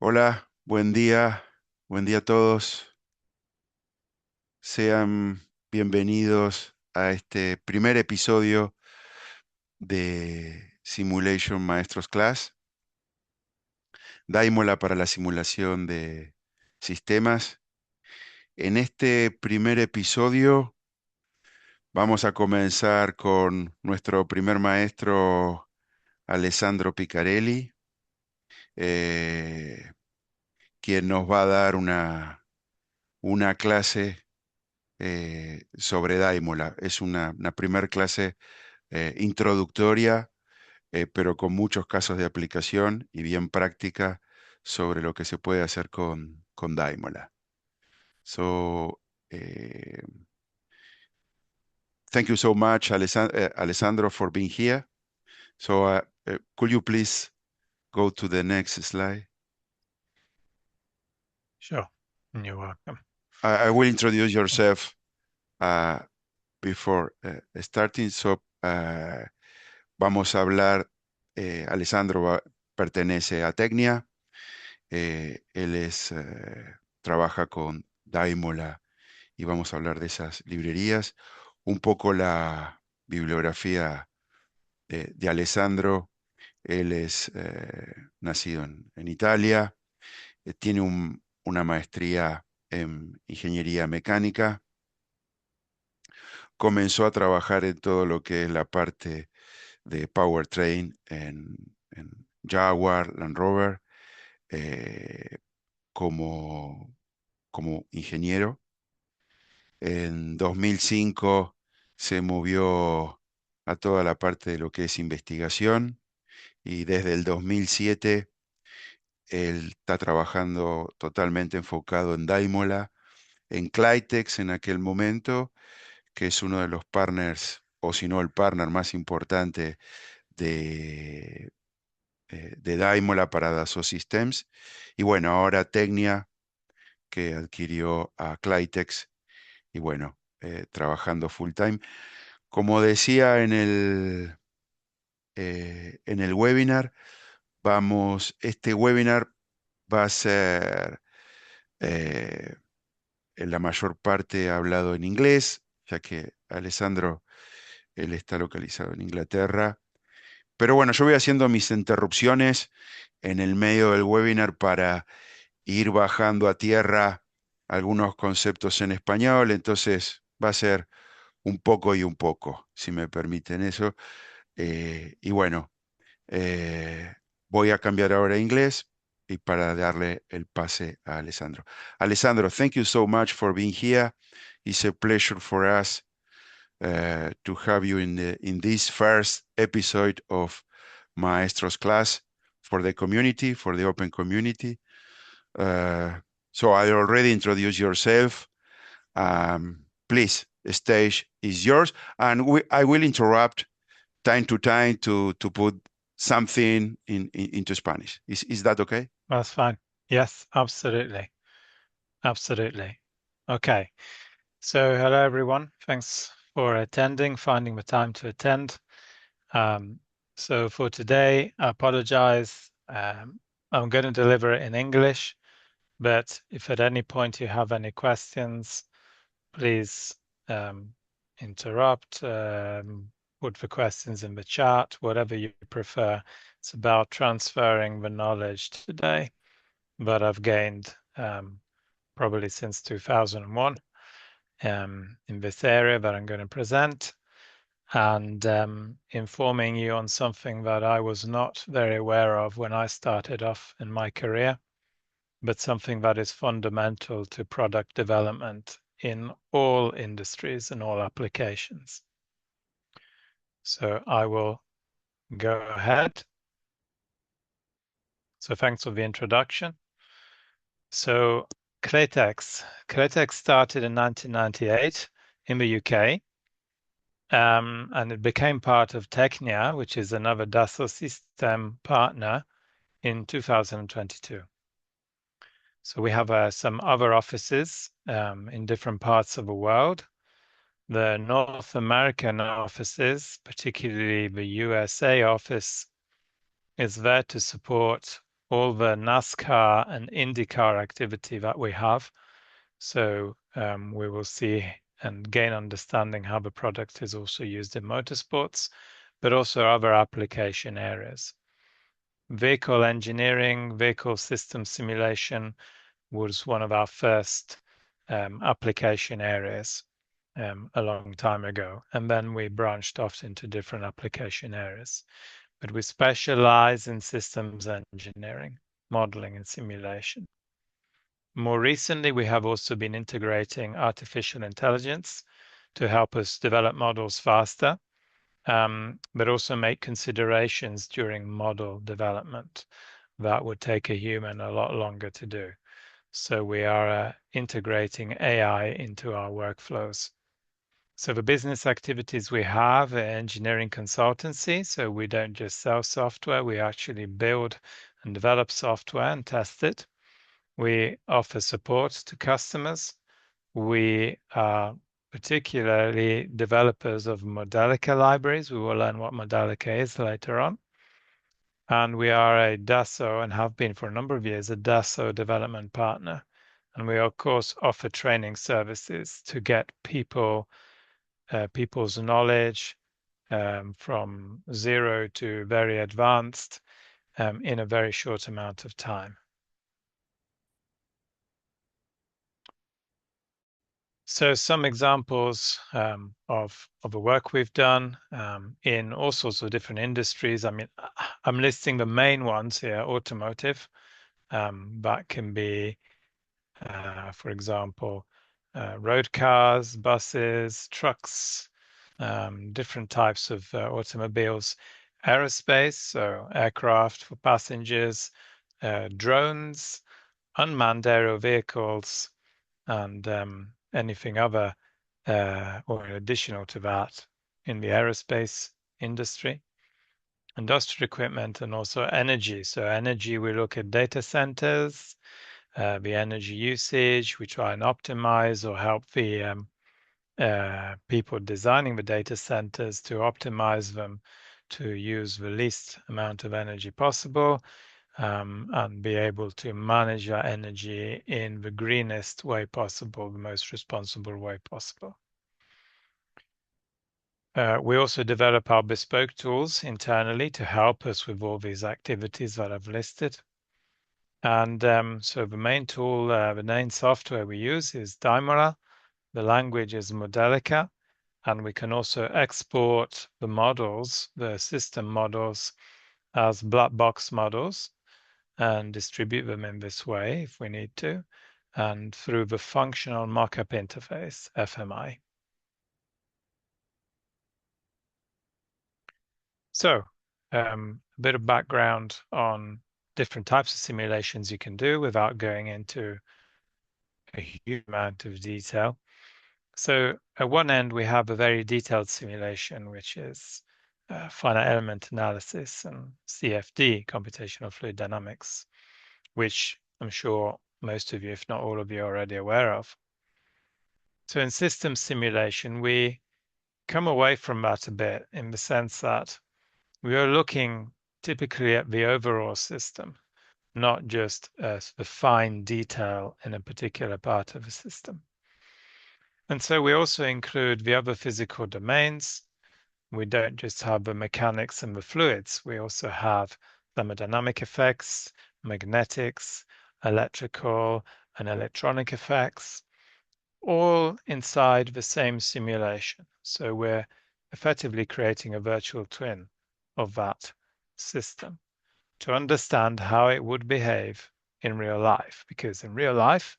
Hola, buen día a todos. Sean bienvenidos a este primer episodio de Simulation Maestros Class, Dymola para la simulación de sistemas. En este primer episodio vamos a comenzar con nuestro primer maestro, Alessandro Picarelli, eh, quien nos va a dar una clase sobre Dymola. Es una primer clase introductoria, pero con muchos casos de aplicación y bien práctica sobre lo que se puede hacer con Dymola. So, eh, thank you so much, Alessandro, for being here. So, could you please go to the next slide? Sure, you're welcome. I will introduce yourself uh, before starting. So, vamos a hablar, Alessandro pertenece a TECHNIA, él trabaja con Dymola y vamos a hablar de esas librerías. Un poco la bibliografía de Alessandro, él es nacido en Italia, tiene una maestría en ingeniería mecánica, comenzó a trabajar en todo lo que es la parte de powertrain en Jaguar, Land Rover, eh, como, como ingeniero. En 2005 se movió a toda la parte de lo que es investigación y desde el 2007 él está trabajando totalmente enfocado en Dymola, en Claytex en aquel momento, que es uno de los partners, o si no el partner más importante de de Dymola para Dassault Systems. Y bueno, ahora Tecnia, que adquirió a Claytex, y bueno, trabajando full time. Como decía en el webinar, este webinar va a ser eh, en la mayor parte hablado en inglés, ya que Alessandro, él está localizado en Inglaterra. Pero bueno, yo voy haciendo mis interrupciones en el medio del webinar para ir bajando a tierra algunos conceptos en español, entonces va a ser un poco y un poco, si me permiten eso. Y bueno, eh, voy a cambiar ahora a inglés y para darle el pase a Alessandro. Alessandro, thank you so much for being here. It's a pleasure for us to have you in this first episode of Maestro's class for the community, for the open community. Uh, so I already introduced yourself. Please, stage is yours, and I will interrupt time to time to put something into Spanish. Is that okay? That's fine. Yes, absolutely. Absolutely. Okay. So hello, everyone. Thanks for attending, finding the time to attend. Um, so for today, I apologize. I'm going to deliver it in English, but if at any point you have any questions, please interrupt, put the questions in the chat, whatever you prefer. It's about transferring the knowledge today that I've gained probably since 2001 in this area that I'm going to present, and informing you on something that I was not very aware of when I started off in my career, but something that is fundamental to product development in all industries and all applications. So I will go ahead. So thanks for the introduction. So Claytex started in 1998 in the UK, and it became part of TECHNIA, which is another Dassault System partner, in 2022. So we have some other offices in different parts of the world. The North American offices, particularly the USA office, is there to support all the NASCAR and IndyCar activity that we have. So we will see and gain understanding how the product is also used in motorsports, but also other application areas. Vehicle engineering, vehicle system simulation was one of our first application areas a long time ago. And then we branched off into different application areas. But we specialize in systems engineering, modeling, and simulation. More recently, we have also been integrating artificial intelligence to help us develop models faster, but also make considerations during model development that would take a human a lot longer to do. So we are integrating AI into our workflows. So the business activities we have are engineering consultancy. So we don't just sell software, we actually build and develop software and test it. We offer support to customers. We are particularly developers of Modelica libraries. We will learn what Modelica is later on. And we are a DASO and have been for a number of years a DASO development partner. And we, of course, offer training services to get people's knowledge from zero to very advanced in a very short amount of time. So some examples of the work we've done in all sorts of different industries. I mean, I'm listing the main ones here: automotive. That can be, for example, road cars, buses, trucks, different types of automobiles, aerospace, so aircraft for passengers, drones, unmanned aerial vehicles, and anything other or additional to that in the aerospace industry, industrial equipment, and also energy. So energy, we look at data centers, the energy usage. We try and optimize or help the people designing the data centers to optimize them to use the least amount of energy possible and be able to manage our energy in the greenest way possible, the most responsible way possible. We also develop our bespoke tools internally to help us with all these activities that I've listed. And so the main tool, the main software we use is Dymola. The language is Modelica. And we can also export the models, the system models, as black box models and distribute them in this way if we need to, and through the functional mockup interface, FMI. So a bit of background on different types of simulations you can do without going into a huge amount of detail. So at one end, we have a very detailed simulation, which is finite element analysis and CFD, computational fluid dynamics, which I'm sure most of you, if not all of you, are already aware of. So in system simulation, we come away from that a bit in the sense that we are looking typically at the overall system, not just the fine detail in a particular part of a system. And so we also include the other physical domains. We don't just have the mechanics and the fluids. We also have thermodynamic effects, magnetics, electrical and electronic effects, all inside the same simulation. So we're effectively creating a virtual twin of that system to understand how it would behave in real life. Because in real life,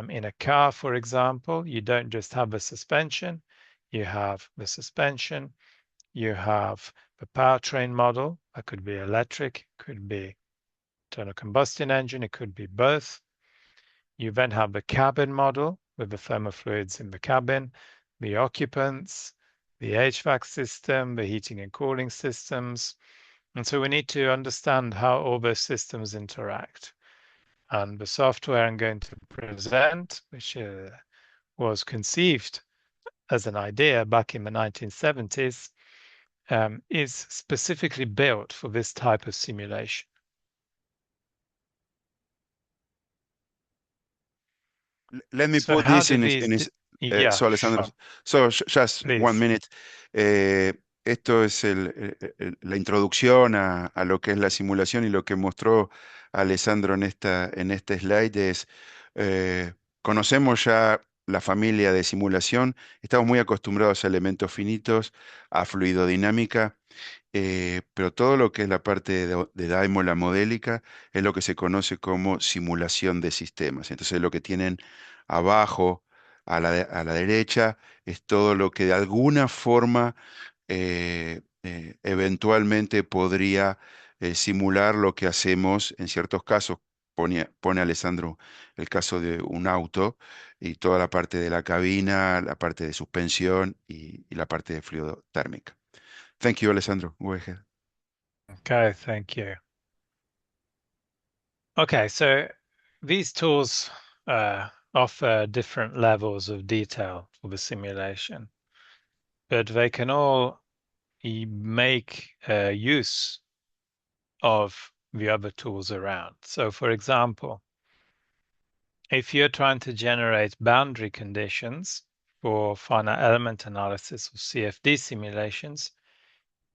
in a car, for example, you don't just have the suspension, you have the suspension, you have the powertrain model. That could be electric, could be internal combustion engine, it could be both. You then have the cabin model with the thermofluids in the cabin, the occupants, the HVAC system, the heating and cooling systems. And so we need to understand how all those systems interact. And the software I'm going to present, which was conceived as an idea back in the 1970s, is specifically built for this type of simulation. let me So put how this do in these, yeah, so Alessandro, sure, just one please. minute. Esto es la introducción a lo que es la simulación y lo que mostró Alessandro en este slide es, conocemos ya la familia de simulación, estamos muy acostumbrados a elementos finitos, a fluidodinámica, pero todo lo que es la parte de Dymola modélica es lo que se conoce como simulación de sistemas. Entonces lo que tienen abajo a la derecha es todo lo que de alguna forma eventualmente podría simular lo que hacemos en ciertos casos. Pone Alessandro el caso de un auto y toda la parte de la cabina, la parte de suspensión y la parte de fluido térmica. Thank you, Alessandro. Go ahead. Okay, thank you. Okay, so these tools offer different levels of detail for the simulation, but they can all make use of the other tools around. So, for example, if you're trying to generate boundary conditions for finite element analysis or CFD simulations,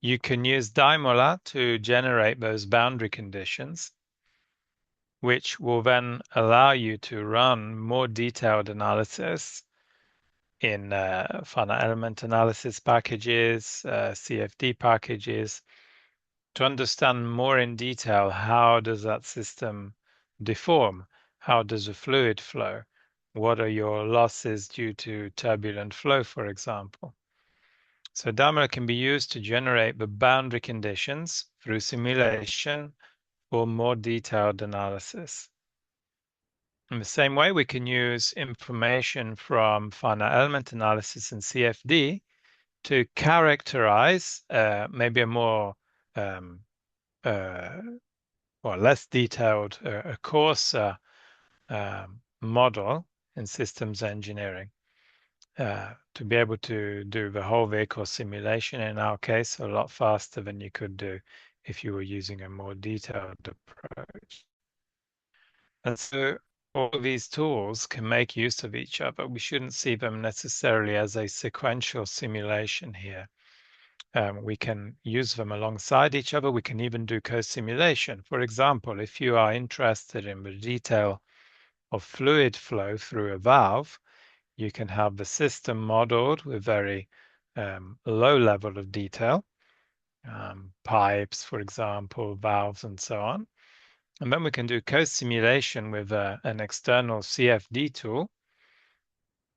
you can use Dymola to generate those boundary conditions, which will then allow you to run more detailed analysis in finite element analysis packages, CFD packages, to understand more in detail how does that system deform? How does a fluid flow? What are your losses due to turbulent flow, for example? So Dymola can be used to generate the boundary conditions through simulation for more detailed analysis. In the same way, we can use information from finite element analysis and CFD to characterize maybe a more uh, or less detailed, a coarser model in systems engineering to be able to do the whole vehicle simulation, in our case, a lot faster than you could do if you were using a more detailed approach. And so all of these tools can make use of each other. We shouldn't see them necessarily as a sequential simulation here. We can use them alongside each other. We can even do co-simulation. For example, if you are interested in the detail of fluid flow through a valve, you can have the system modeled with very low level of detail, pipes, for example, valves, and so on. And then we can do co-simulation with an external CFD tool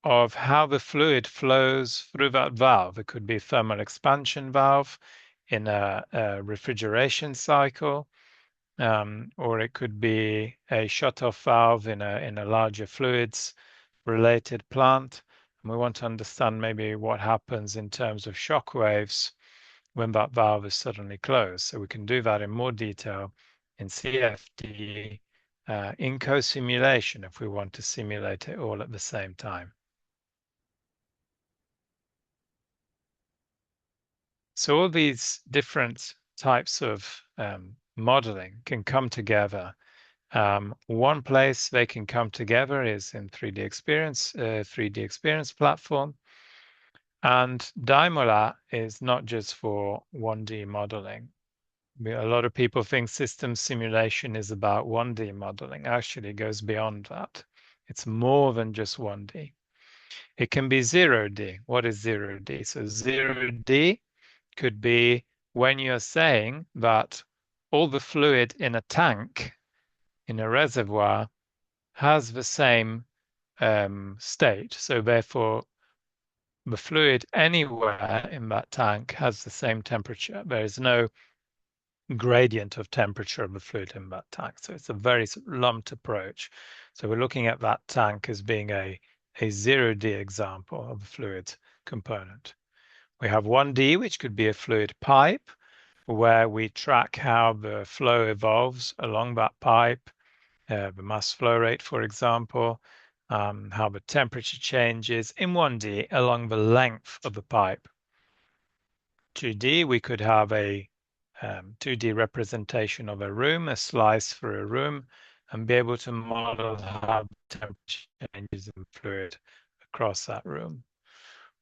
of how the fluid flows through that valve. It could be a thermal expansion valve in a refrigeration cycle, or it could be a shut-off valve in a larger fluids related plant. And we want to understand maybe what happens in terms of shock waves when that valve is suddenly closed. So we can do that in more detail in CFD, in co-simulation if we want to simulate it all at the same time. So all these different types of modeling can come together. One place they can come together is in 3D Experience, 3D Experience platform. And Dymola is not just for 1D modeling. A lot of people think system simulation is about 1D modeling. Actually, it goes beyond that. It's more than just 1D. It can be 0D. What is 0D? So 0D could be when you're saying that all the fluid in a tank, in a reservoir, has the same state. So therefore, the fluid anywhere in that tank has the same temperature. There is no gradient of temperature of the fluid in that tank. So it's a very lumped approach. So we're looking at that tank as being a 0D example of a fluid component. We have 1D, which could be a fluid pipe, where we track how the flow evolves along that pipe, the mass flow rate, for example, how the temperature changes in 1D along the length of the pipe. 2D, we could have a 2D representation of a room, a slice for a room, and be able to model how temperature changes in fluid across that room.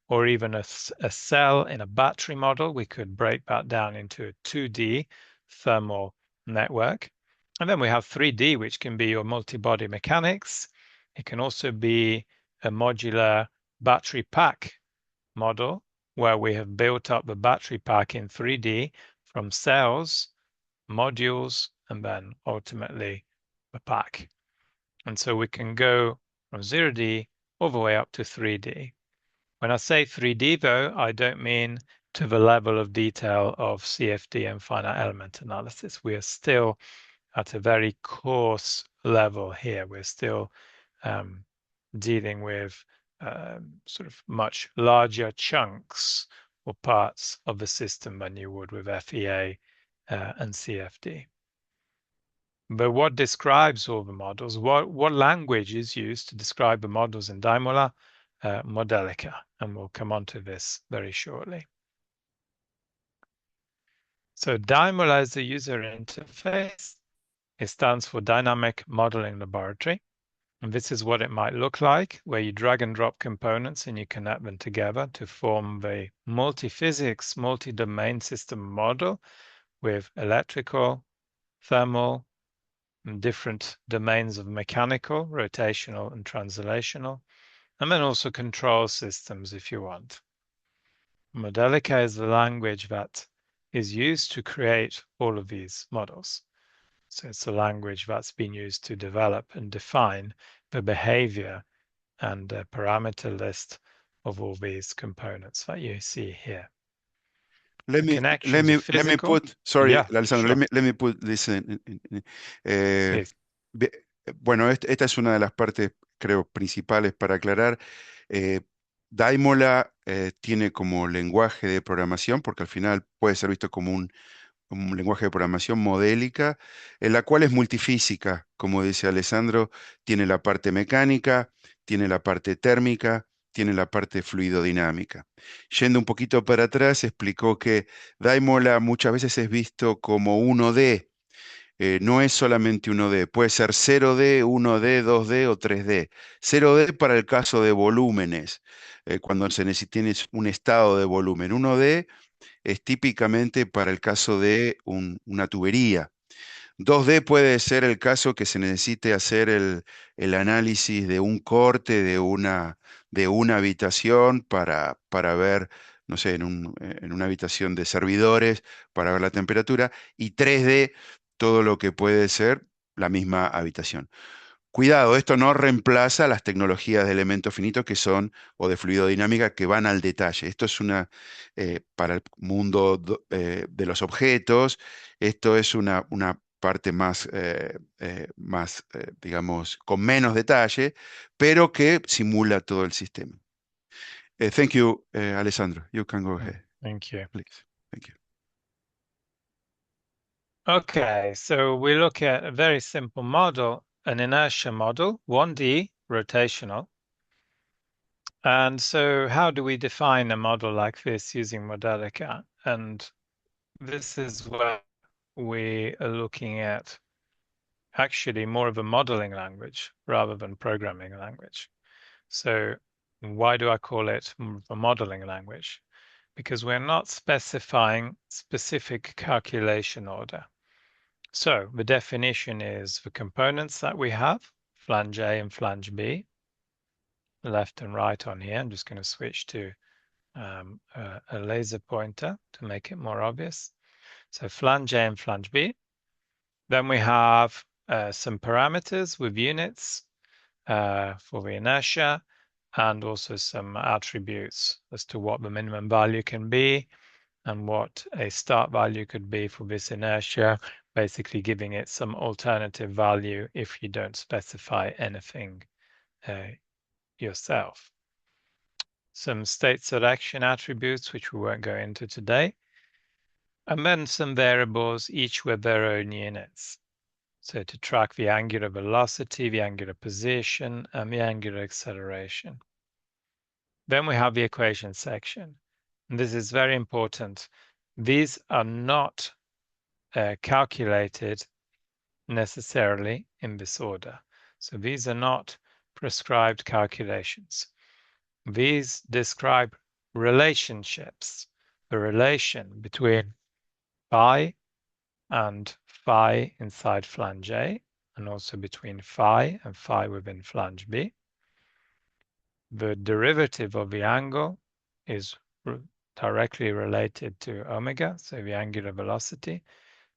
Or even a cell in a battery model, we could break that down into a 2D thermal network. And then we have 3D, which can be your multi-body mechanics. It can also be a modular battery pack model where we have built up the battery pack in 3D from cells, modules, and then ultimately the pack. And so we can go from 0D all the way up to 3D. When I say 3D, though, I don't mean to the level of detail of CFD and finite element analysis. We are still at a very coarse level here. We're still dealing with sort of much larger chunks or parts of the system than you would with FEA and CFD. But what describes all the models? What language is used to describe the models in Dymola? Modelica, and we'll come on to this very shortly. So Dymola is the user interface. It stands for Dynamic Modeling Laboratory. And this is what it might look like, where you drag and drop components and you connect them together to form the multi-physics, multi-domain system model with electrical, thermal, and different domains of mechanical, rotational, and translational, and then also control systems if you want. Modelica is the language that is used to create all of these models. So it's a language that's been used to develop and define the behavior and the parameter list of all these components that you see here. Let The me let connections are me let me physical. put sorry, Yeah, Alessandro. sure, Let me put this eh, please. Be- Bueno, esta es una de las partes, creo, principales para aclarar. Eh, Daimola tiene como lenguaje de programación, porque al final puede ser visto como un lenguaje de programación modélica, en la cual es multifísica, como dice Alessandro, tiene la parte mecánica, tiene la parte térmica, tiene la parte fluidodinámica. Yendo un poquito para atrás, explicó que Daimola muchas veces es visto como 1D, no es solamente 1D, puede ser 0D, 1D, 2D o 3D. 0D para el caso de volúmenes, cuando se necesita tienes un estado de volumen. 1D es típicamente para el caso de una tubería. 2D puede ser el caso que se necesite hacer el análisis de un corte de una habitación para ver, no sé, en una habitación de servidores, para ver la temperatura. Y 3D, todo lo que puede ser la misma habitación. Cuidado, esto no reemplaza las tecnologías de elementos finitos que son, o de fluidodinámica, que van al detalle. Esto es para el mundo de los objetos, esto es una parte digamos, con menos detalle, pero que simula todo el sistema. Thank you, Alessandro. You can go ahead, Thank you. please. Thank you. Okay, so we look at a very simple model, an inertia model, 1D, rotational. And so how do we define a model like this using Modelica? And this is where we are looking at actually more of a modeling language rather than programming language. So why do I call it a modeling language? Because we're not specifying specific calculation order. So the definition is the components that we have, flange A and flange B, left and right on here. I'm just going to switch to a laser pointer to make it more obvious. So flange A and flange B. Then we have some parameters with units for the inertia, and also some attributes as to what the minimum value can be and what a start value could be for this inertia, basically giving it some alternative value if you don't specify anything yourself. Some state selection attributes, which we won't go into today, and then some variables, each with their own units. So to track the angular velocity, the angular position, and the angular acceleration. Then we have the equation section. And this is very important. These are not calculated necessarily in this order. So these are not prescribed calculations. These describe relationships, the relation between phi and phi inside flange A, and also between phi and phi within flange B. The derivative of the angle is directly related to omega, so the angular velocity.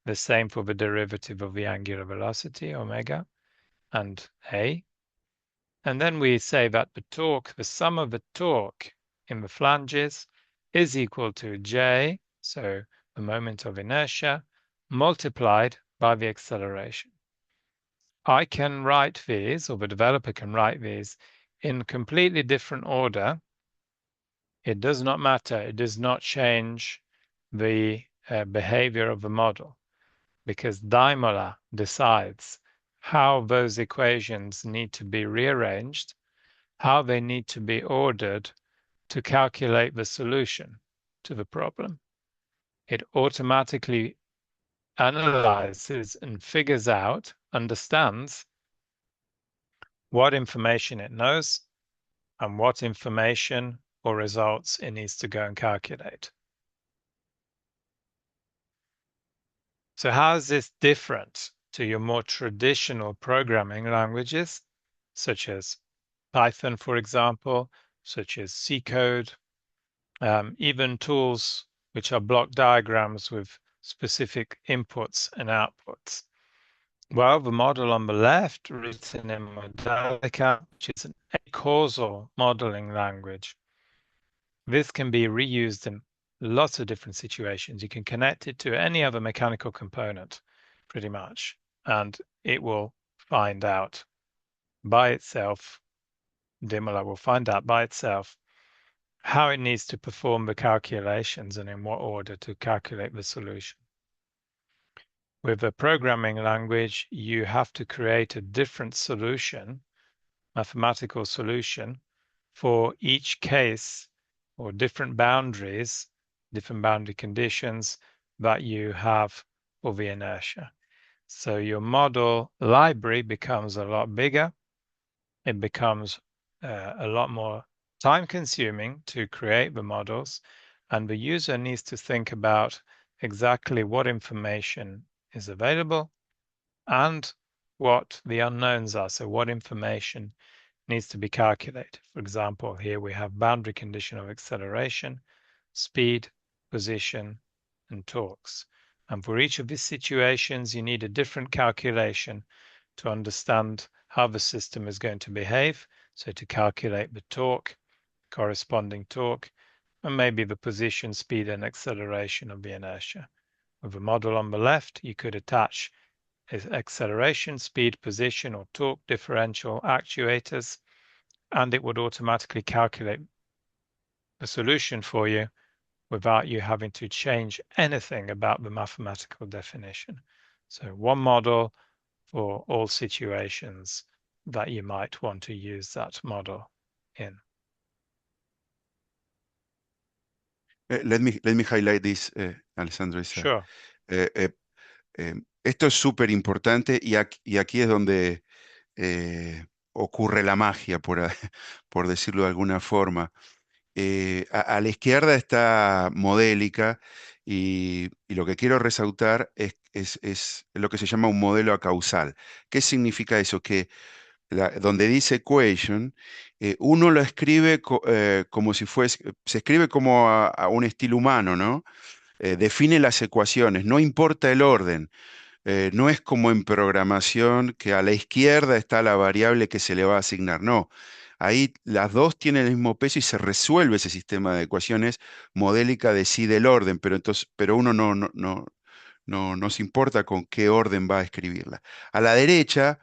The same for the derivative of the angular velocity, omega, and A. And then we say that the torque, the sum of the torque in the flanges is equal to J, so the moment of inertia, multiplied by the acceleration. I can write these, or the developer can write these, in completely different order. It does not matter. It does not change the behavior of the model, because Dymola decides how those equations need to be rearranged, how they need to be ordered to calculate the solution to the problem. It automatically analyzes and figures out, understands what information it knows and what information or results it needs to go and calculate. So how is this different to your more traditional programming languages, such as Python, for example, such as C code, even tools which are block diagrams with specific inputs and outputs? Well, the model on the left, written in Modelica, which is a causal modeling language. This can be reused in lots of different situations. You can connect it to any other mechanical component, pretty much, and it will find out by itself, Dymola will find out by itself how it needs to perform the calculations and in what order to calculate the solution. With a programming language, you have to create a different solution, mathematical solution, for each case or different boundaries, different boundary conditions that you have for the inertia. So your model library becomes a lot bigger. It becomes a lot more time consuming to create the models, and the user needs to think about exactly what information is available and what the unknowns are. So what information needs to be calculated. For example, here we have boundary condition of acceleration, speed, position, and torques. And for each of these situations, you need a different calculation to understand how the system is going to behave. So to calculate the torque, corresponding torque, and maybe the position, speed, and acceleration of the inertia. With a model on the left, you could attach acceleration, speed, position, or torque differential actuators, and it would automatically calculate the solution for you without you having to change anything about the mathematical definition. So one model for all situations that you might want to use that model in. Let me highlight this, Alessandro. Sure. Eh, eh, Esto es súper importante y aquí es donde ocurre la magia, por decirlo de alguna forma. A la izquierda está Modelica y lo que quiero resaltar es lo que se llama un modelo acausal. ¿Qué significa eso? Que donde dice equation, uno lo escribe como si fuese, se escribe como a un estilo humano, ¿no? Define las ecuaciones, no importa el orden. No es como en programación que a la izquierda está la variable que se le va a asignar. No, ahí las dos tienen el mismo peso y se resuelve ese sistema de ecuaciones. Modélica decide el orden, pero uno no nos importa con qué orden va a escribirla. A la derecha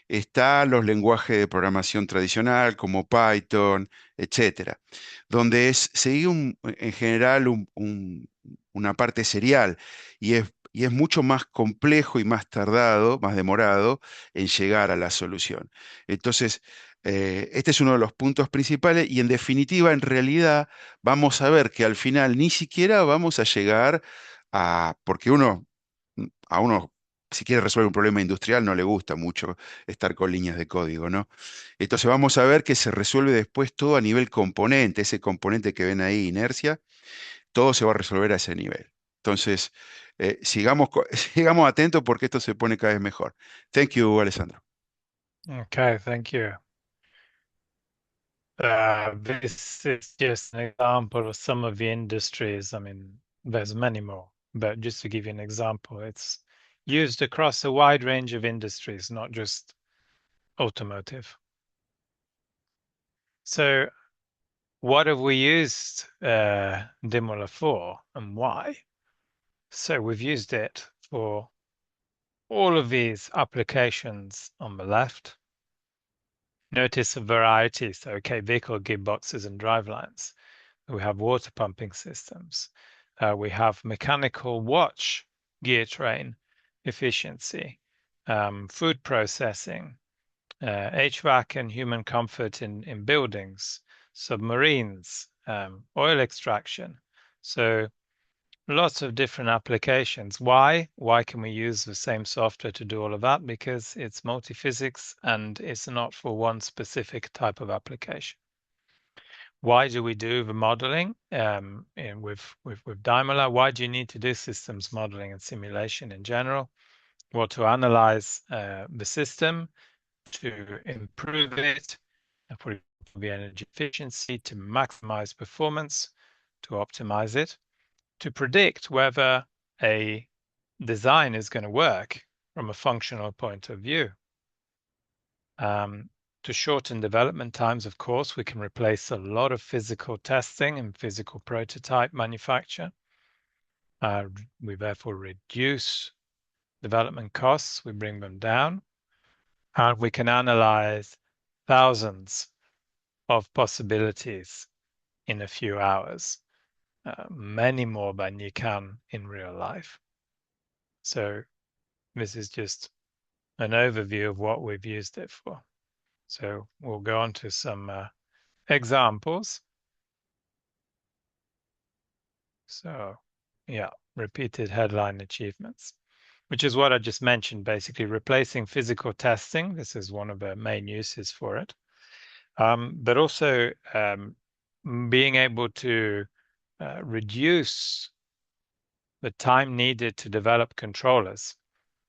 están los lenguajes de programación tradicional como Python, etcétera, donde sigue en general una parte serial y es mucho más complejo y más tardado, más demorado en llegar a la solución. Entonces, este es uno de los puntos principales y en definitiva, en realidad, vamos a ver que al final ni siquiera vamos a llegar porque a uno si quiere resolver un problema industrial, no le gusta mucho estar con líneas de código, ¿no? Entonces vamos a ver que se resuelve después todo a nivel componente, ese componente que ven ahí, inercia, todo se va a resolver a ese nivel. Entonces, sigamos, sigamos atentos porque esto se pone cada vez mejor. Thank you, Alessandro. Okay, thank you. This is just an example of some of the industries. I mean, there's many more, but just to give you an example, it's used across a wide range of industries, not just automotive. So what have we used Dymola for and why? So we've used it for all of these applications on the left. Notice a variety. So, okay, vehicle gearboxes and drivelines. We have water pumping systems. We have mechanical watch gear train efficiency, food processing, HVAC and human comfort in buildings, submarines, oil extraction. So lots of different applications. Why? Why can we use the same software to do all of that? Because it's multi-physics and it's not for one specific type of application. Why do we do the modeling with Dymola? Why do you need to do systems modeling and simulation in general? Well, to analyze the system, to improve it, for the energy efficiency, to maximize performance, to optimize it, to predict whether a design is going to work from a functional point of view. To shorten development times, of course, we can replace a lot of physical testing and physical prototype manufacture. We therefore reduce development costs, we bring them down, and we can analyze thousands of possibilities in a few hours, many more than you can in real life. So this is just an overview of what we've used it for. So we'll go on to some examples. So yeah, repeated headline achievements, which is what I just mentioned, basically replacing physical testing. This is one of the main uses for it. But also being able to reduce the time needed to develop controllers.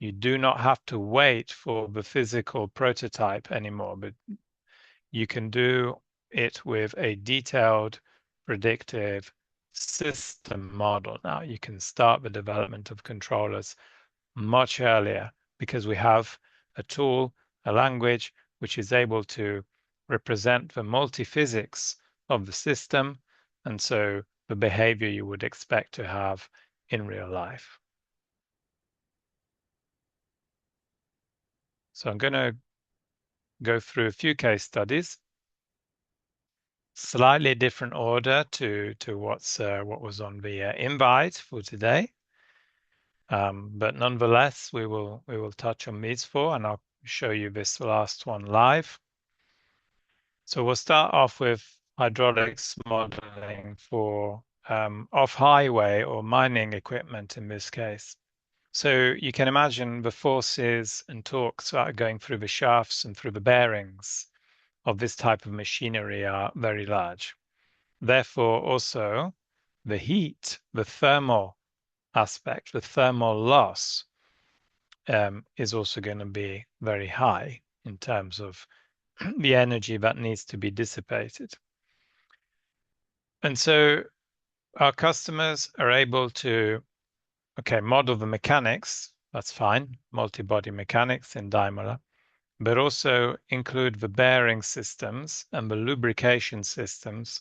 You do not have to wait for the physical prototype anymore, but you can do it with a detailed predictive system model. Now you can start the development of controllers much earlier because we have a tool, a language, which is able to represent the multi-physics of the system, and so the behavior you would expect to have in real life. So I'm going to go through a few case studies, slightly different order to what was on the invite for today, but nonetheless we will touch on these four, and I'll show you this last one live. So we'll start off with hydraulics modeling for off-highway or mining equipment in this case. So you can imagine the forces and torques that are going through the shafts and through the bearings of this type of machinery are very large. Therefore, also the heat, the thermal aspect, the thermal loss is also going to be very high in terms of the energy that needs to be dissipated. And so our customers are able to, okay, model the mechanics, that's fine, multi-body mechanics in Dymola, but also include the bearing systems and the lubrication systems,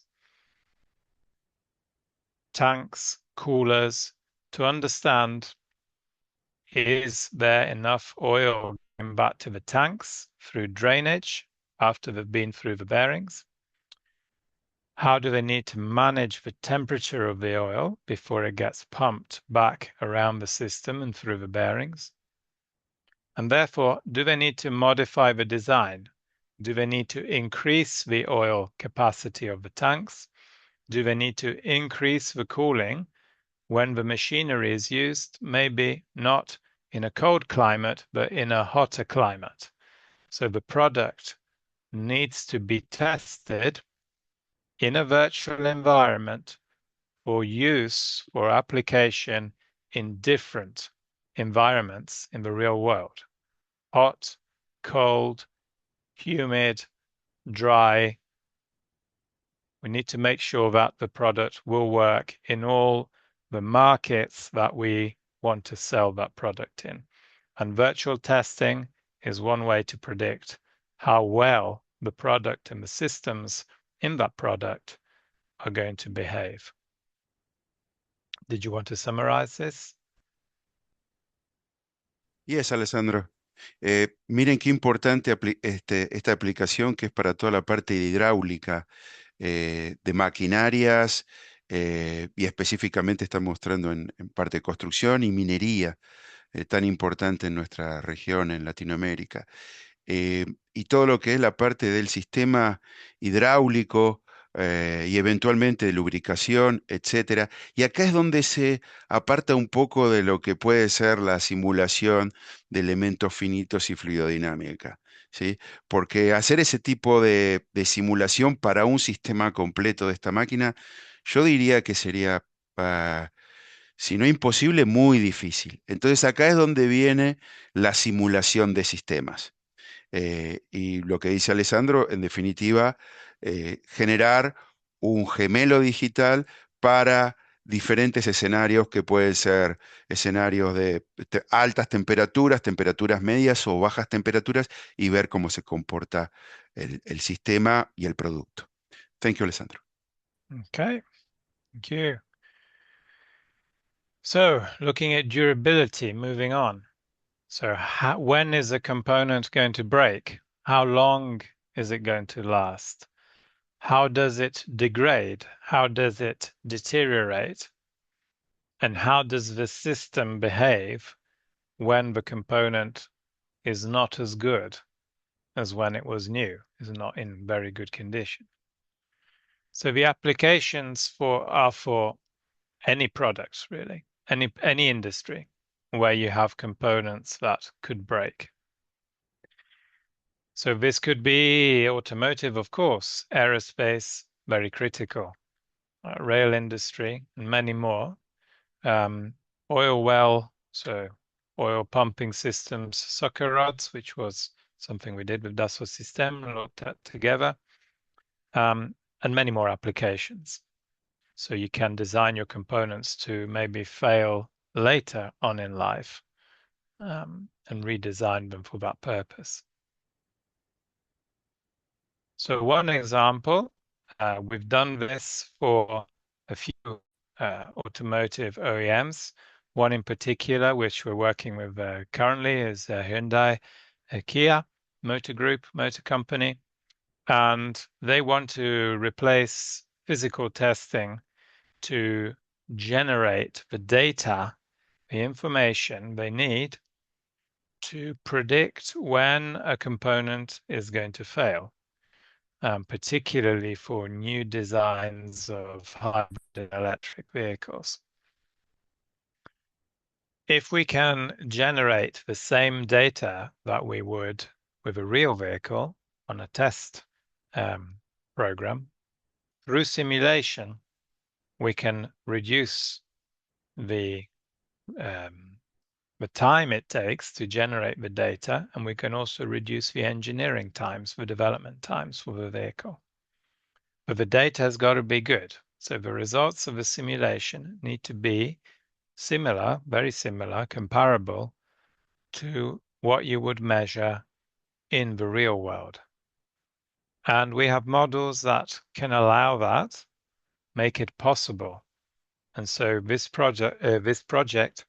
tanks, coolers, to understand, is there enough oil going back to the tanks through drainage after they've been through the bearings? How do they need to manage the temperature of the oil before it gets pumped back around the system and through the bearings? And therefore, do they need to modify the design? Do they need to increase the oil capacity of the tanks? Do they need to increase the cooling when the machinery is used? Maybe not in a cold climate, but in a hotter climate. So the product needs to be tested in a virtual environment for use or application in different environments in the real world: hot, cold, humid, dry. We need to make sure that the product will work in all the markets that we want to sell that product in. And virtual testing is one way to predict how well the product and the systems in that product are going to behave. Did you want to summarize this? Yes, Alessandro. Miren qué importante esta aplicación que es para toda la parte de hidráulica, de maquinarias, y específicamente está mostrando en parte de construcción y minería, tan importante en nuestra región, en Latinoamérica. Y todo lo que es la parte del sistema hidráulico, y eventualmente de lubricación, etcétera. Y acá es donde se aparta un poco de lo que puede ser la simulación de elementos finitos y fluidodinámica, ¿sí? Porque hacer ese tipo de simulación para un sistema completo de esta máquina, yo diría que sería, si no imposible, muy difícil. Entonces acá es donde viene la simulación de sistemas. Y lo que dice Alessandro, en definitiva, generar un gemelo digital para diferentes escenarios que pueden ser escenarios de altas temperaturas, temperaturas medias o bajas temperaturas, y ver cómo se comporta el sistema y el producto. Thank you, Alessandro. Okay, thank you. So looking at durability, moving on. So when is a component going to break? How long is it going to last? How does it degrade? How does it deteriorate? And how does the system behave when the component is not as good as when it was new, is not in very good condition? So the applications are for any products, really, any industry where you have components that could break. So this could be automotive, of course, aerospace, very critical, rail industry, and many more. Oil well, so oil pumping systems, sucker rods, which was something we did with Dassault Systèmes, looked at together, and many more applications. So you can design your components to maybe fail later on in life, and redesign them for that purpose. So one example, we've done this for a few automotive OEMs. One in particular, which we're working with currently, is Hyundai, Kia Motor Group, motor company, and they want to replace physical testing to generate the data, the information they need to predict when a component is going to fail, particularly for new designs of hybrid and electric vehicles. If we can generate the same data that we would with a real vehicle on a test program, through simulation, we can reduce the time it takes to generate the data, and we can also reduce the engineering times, the development times for the vehicle. But the data has got to be good. So the results of the simulation need to be similar, very similar, comparable to what you would measure in the real world. And we have models that can allow that, make it possible. And so this project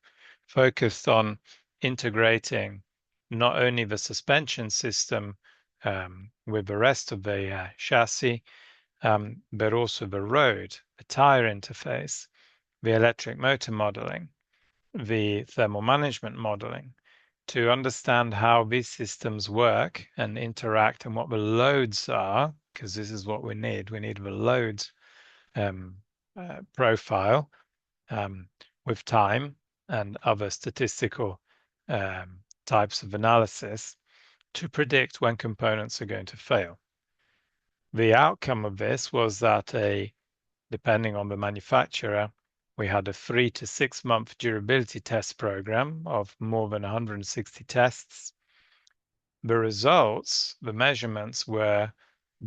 focused on integrating not only the suspension system with the rest of the chassis, but also the road, the tire interface, the electric motor modeling, the thermal management modeling, to understand how these systems work and interact and what the loads are, because this is what we need. We need the loads profile with time and other statistical types of analysis to predict when components are going to fail. The outcome of this was that depending on the manufacturer, we had a 3 to 6 month durability test program of more than 160 tests. The results, the measurements were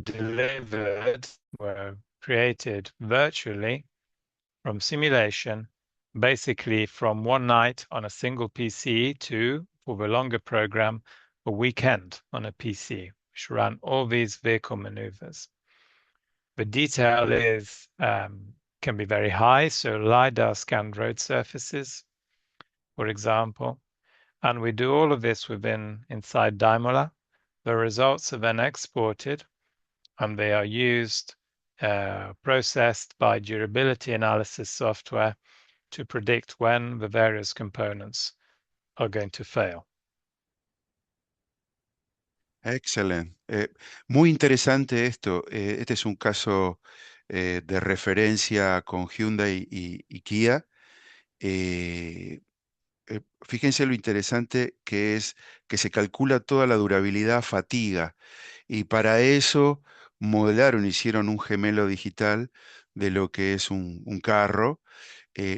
delivered, were created virtually from simulation, basically from one night on a single PC to, for the longer program, a weekend on a PC, which ran all these vehicle maneuvers. The detail can be very high, so LiDAR scanned road surfaces, for example, and we do all of this inside Dymola. The results are then exported and they are used, processed by durability analysis software to predict when the various components are going to fail. Excelente. Muy interesante esto. Este es un caso de referencia con Hyundai y Kia. Eh, Fíjense lo interesante que es que se calcula toda la durabilidad fatiga y para eso modelaron, hicieron un gemelo digital de lo que es un carro,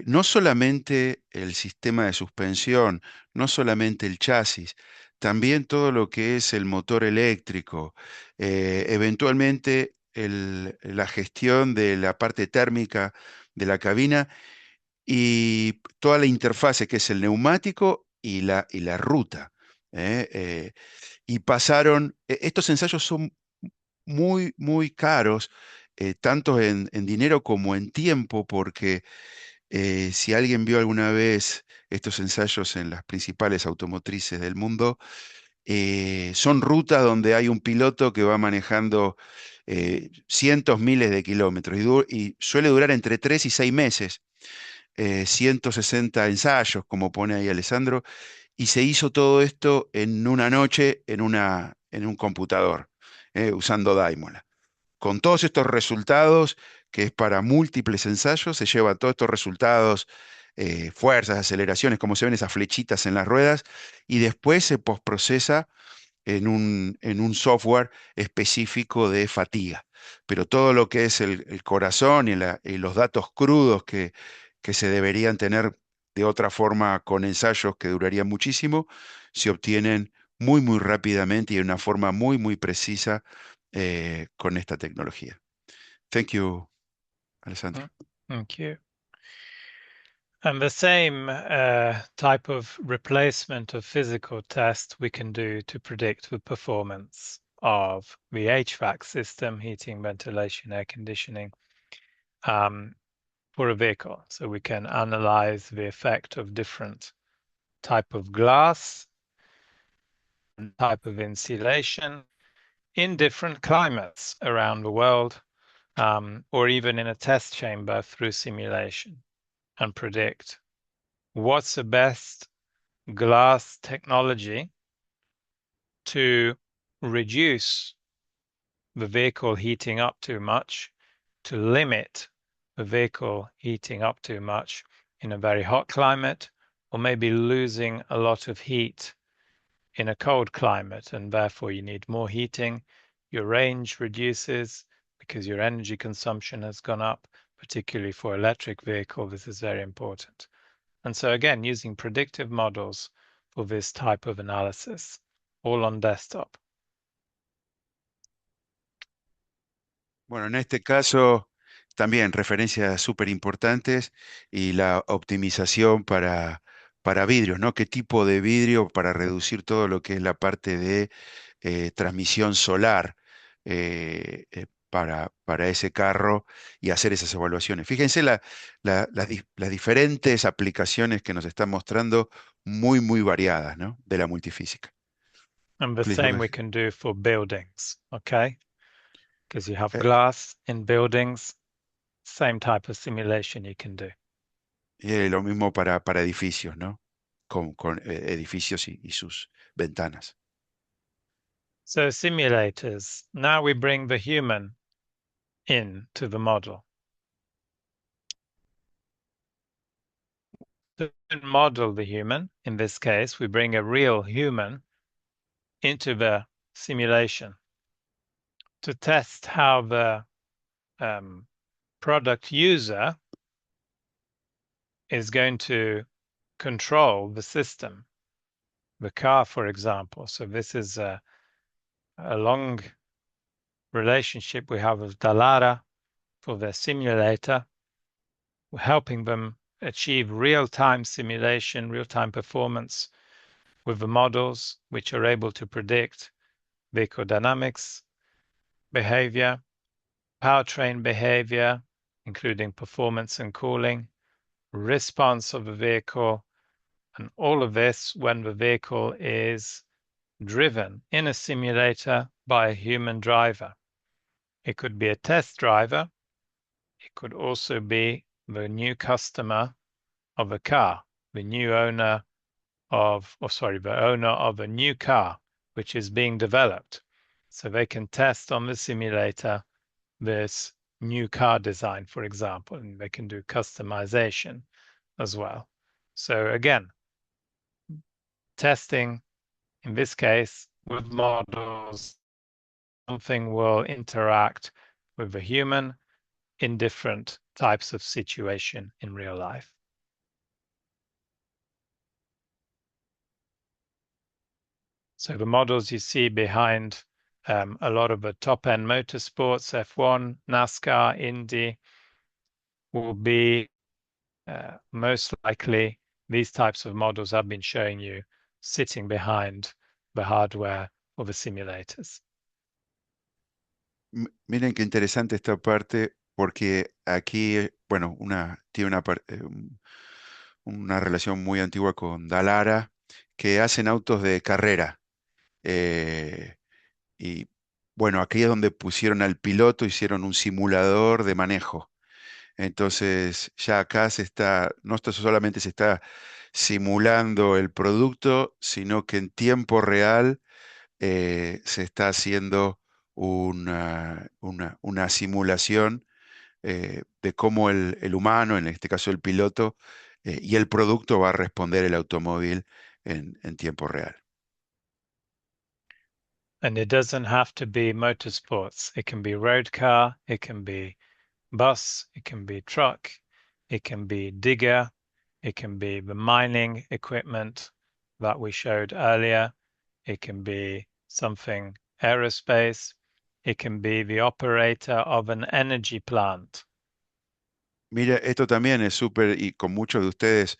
no solamente el sistema de suspensión, no solamente el chasis, también todo lo que es el motor eléctrico, eventualmente la gestión de la parte térmica de la cabina y toda la interfase que es el neumático y la ruta. Y pasaron, estos ensayos son muy, muy caros, tanto en dinero como en tiempo, porque si alguien vio alguna vez estos ensayos en las principales automotrices del mundo, son rutas donde hay un piloto que va manejando cientos, miles de kilómetros y suele durar entre 3 y 6 meses, 160 ensayos, como pone ahí Alessandro, y se hizo todo esto en una noche en un computador, usando Dymola. Con todos estos resultados, que es para múltiples ensayos, se lleva todos estos resultados, fuerzas, aceleraciones, como se ven esas flechitas en las ruedas, y después se postprocesa en un software específico de fatiga. Pero todo lo que es el corazón y los datos crudos que se deberían tener de otra forma con ensayos que durarían muchísimo, se obtienen muy, muy rápidamente y de una forma muy, muy precisa con esta tecnología. Thank you, Alessandro. Thank you. And the same type of replacement of physical test we can do to predict the performance of the HVAC system, heating, ventilation, air conditioning, for a vehicle. So we can analyze the effect of different type of glass, type of insulation in different climates around the world, or even in a test chamber through simulation, and predict what's the best glass technology to reduce the vehicle heating up too much, to limit the vehicle heating up too much in a very hot climate, or maybe losing a lot of heat in a cold climate, and therefore you need more heating. Your range reduces because your energy consumption has gone up, particularly for electric vehicle. This is very important. And so again, using predictive models for this type of analysis, all on desktop. Bueno, en este caso también referencias súper importantes y la optimización para vidrios, ¿no? ¿Qué tipo de vidrio para reducir todo lo que es la parte de transmisión solar para ese carro y hacer esas evaluaciones? Fíjense las diferentes aplicaciones que nos están mostrando muy, muy variadas, ¿no? De la multifísica. And the Please go same we ahead. can do for buildings, okay? Because you have Eh, glass in buildings, same type of simulation you can do. Y lo mismo para edificios, ¿no? Con edificios y sus ventanas. So simulators, now we bring the human in to the model. to model the human. In this case, we bring a real human into the simulation to test how the product user is going to control the system, the car, for example. So this is a long relationship we have with Dallara for their simulator, helping them achieve real-time simulation, real-time performance with the models, which are able to predict vehicle dynamics, behavior, powertrain behavior, including performance and cooling, response of the vehicle, and all of this when the vehicle is driven in a simulator by a human driver. It could be a test driver. It could also be the new customer of a car, the new owner the owner of a new car, which is being developed. So they can test on the simulator this new car design, for example, and they can do customization as well. So again, testing, in this case, with models, something will interact with the human in different types of situation in real life. So the models you see behind a lot of the top-end motorsports, F1, NASCAR, Indy, will be most likely these types of models I've been showing you sitting behind the hardware or the simulators. Miren qué interesante esta parte, porque aquí, bueno, tiene una relación muy antigua con Dallara, que hacen autos de carrera. eh, y bueno, aquí es donde pusieron al piloto, hicieron un simulador de manejo. Entonces, ya acá no solamente se está simulando el producto, sino que en tiempo real se está haciendo una simulación de cómo el humano, en este caso el piloto, y el producto va a responder el automóvil en tiempo real. And it doesn't have to be motorsports. It can be road car, it can be bus, it can be truck, it can be digger, it can be the mining equipment that we showed earlier, it can be something aerospace, it can be the operator of an energy plant. Mira, esto también es súper, y con muchos de ustedes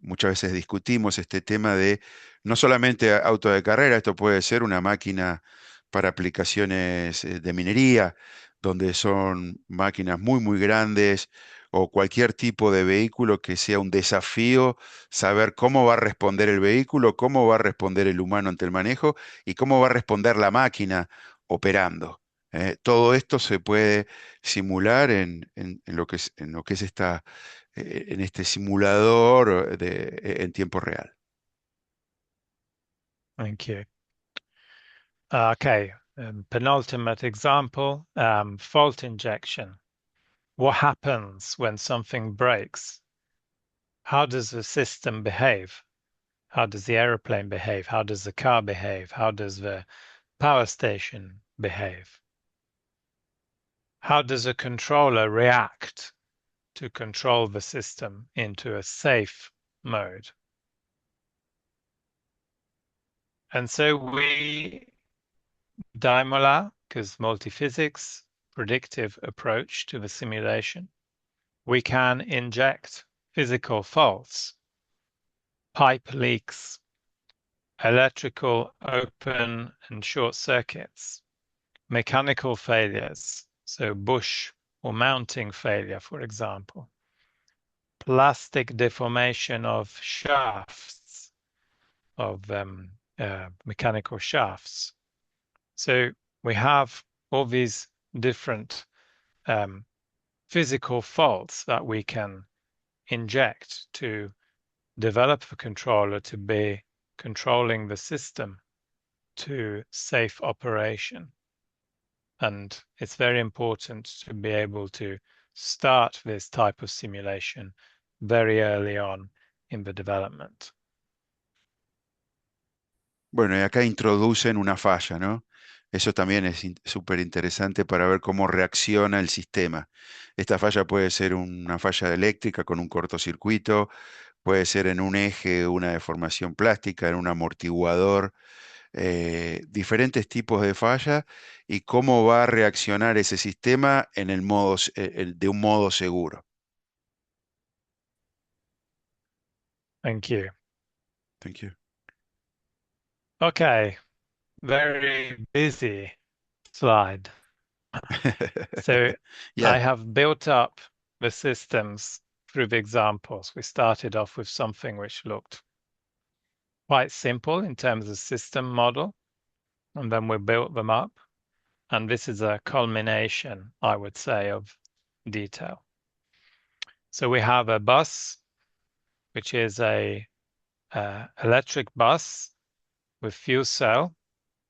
muchas veces discutimos este tema de no solamente auto de carrera, esto puede ser una máquina para aplicaciones de minería, donde son máquinas muy, muy grandes, o cualquier tipo de vehículo que sea un desafío, saber cómo va a responder el vehículo, cómo va a responder el humano ante el manejo y cómo va a responder la máquina operando. Todo esto se puede simular en lo que es en este simulador en tiempo real. Thank you. Okay, penultimate example, fault injection. What happens when something breaks? How does the system behave? How does the aeroplane behave? How does the car behave? How does the power station behave? How does a controller react to control the system into a safe mode? And so Dymola, because multiphysics, predictive approach to the simulation, we can inject physical faults, pipe leaks, electrical open and short circuits, mechanical failures, so bush or mounting failure, for example, plastic deformation of shafts, of mechanical shafts. So we have all these different physical faults that we can inject to develop the controller to be controlling the system to safe operation. And it's very important to be able to start this type of simulation very early on in the development. Bueno, y acá introducen una falla, ¿no? Eso también es súper interesante para ver cómo reacciona el sistema. Esta falla puede ser una falla eléctrica con un cortocircuito, puede ser en un eje, una deformación plástica, en un amortiguador, diferentes tipos de falla y cómo va a reaccionar ese sistema en el modo, de un modo seguro. Thank you. Thank you. Okay, very busy slide. So I Yeah. have built up the systems through the examples. We started off with something which looked quite simple in terms of system model, and then we built them up. And this is a culmination, I would say, of detail. So we have a bus, which is a electric bus with fuel cell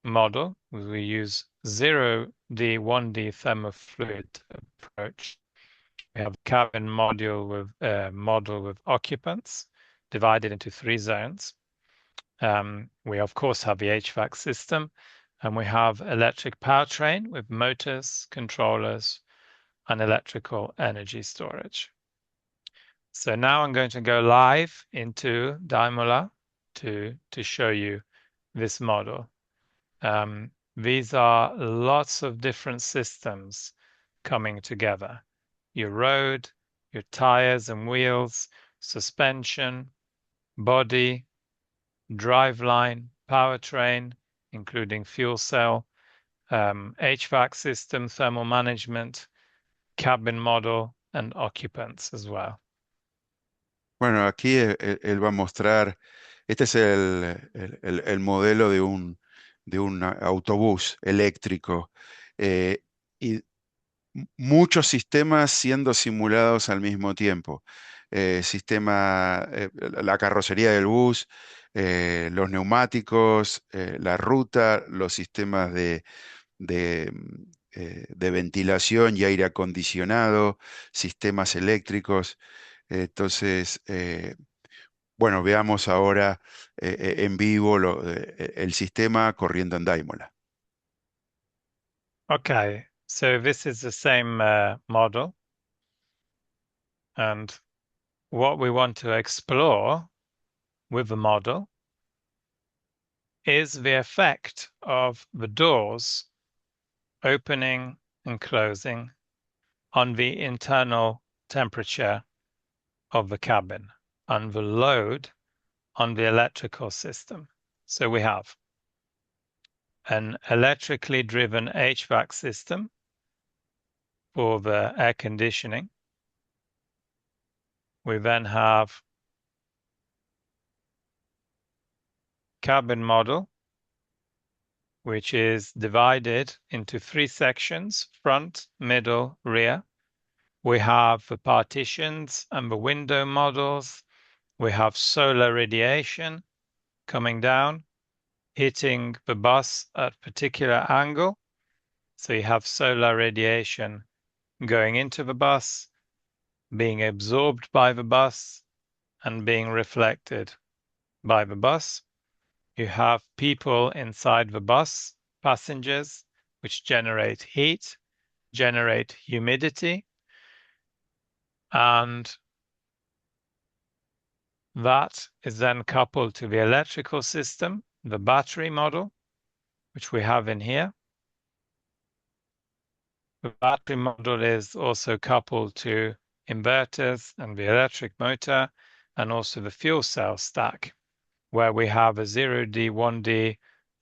model. We use 0D, 1D thermofluid approach. We have a cabin model with occupants divided into 3 zones. We of course have the HVAC system, and we have electric powertrain with motors, controllers, and electrical energy storage. So now I'm going to go live into Dymola to show you this model. These are lots of different systems coming together. Your road, your tires and wheels, suspension, body, driveline, powertrain, including fuel cell, HVAC system, thermal management, cabin model, and occupants as well. Bueno, aquí él va a mostrar, este es el modelo de un autobús eléctrico y muchos sistemas siendo simulados al mismo tiempo. La carrocería del bus, los neumáticos, la ruta, los sistemas de ventilación y aire acondicionado, sistemas eléctricos. Entonces, bueno, veamos ahora en vivo el sistema corriendo en Daimola. Okay, so this is the same model, and what we want to explore with the model is the effect of the doors opening and closing on the internal temperature of the cabin and the load on the electrical system. So we have an electrically driven HVAC system for the air conditioning. We then have cabin model, which is divided into 3 sections: front, middle, rear. We have the partitions and the window models. We have solar radiation coming down, hitting the bus at a particular angle. So you have solar radiation going into the bus, being absorbed by the bus, and being reflected by the bus. You have people inside the bus, passengers, which generate heat, generate humidity, and that is then coupled to the electrical system, the battery model, which we have in here. The battery model is also coupled to inverters and the electric motor, and also the fuel cell stack, where we have a 0D, 1D